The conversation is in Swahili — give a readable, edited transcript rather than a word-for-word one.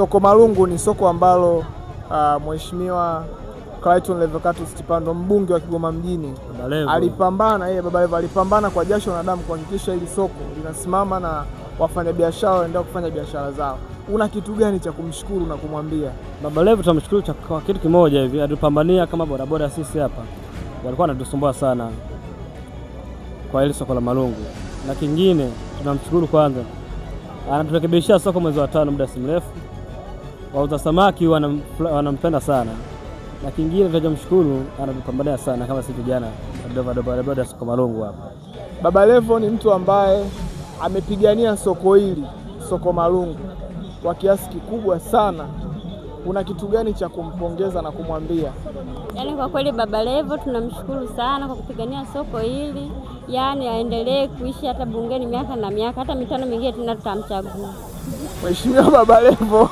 Soko Malungu ni soko ambalo Mheshimiwa Clayton Levocatus Chipando, mbunge wa Kigoma mjini, Baba Levo alipambana kwa jasho na damu kuhakikisha hili soko linasimama na wafanyabiashara waendelea kufanya biashara zao. Una kitu gani cha kumshukuru na kumwambia? Baba Levo tunamshukuru kwa kitu kimoja hivi, atupambania kama bodaboda sisi hapa. Walikuwa wanatusumbua sana kwa hili soko la Malungu. Na kingine tunamshukuru kwanza, anaturekebishia soko mwezi wa 5 muda si mrefu. Wauza samaki wanampenda sana. Na kingine tunamshukuru, anatupambania sana kama sisi vijana bodaboda soko Malungu hapa. Baba Levo ni mtu ambaye amepigania soko hili, soko Malungu, kwa kiasi kikubwa sana. Una kitu gani cha kumpongeza na kumwambia? Yaani kwa kweli Baba Levo tunamshukuru sana kwa kupigania soko hili. Yaani aendelee kuishi hata bungeni miaka na miaka, hata mitano mingine tena tutamchagua. Mheshimiwa Baba Levo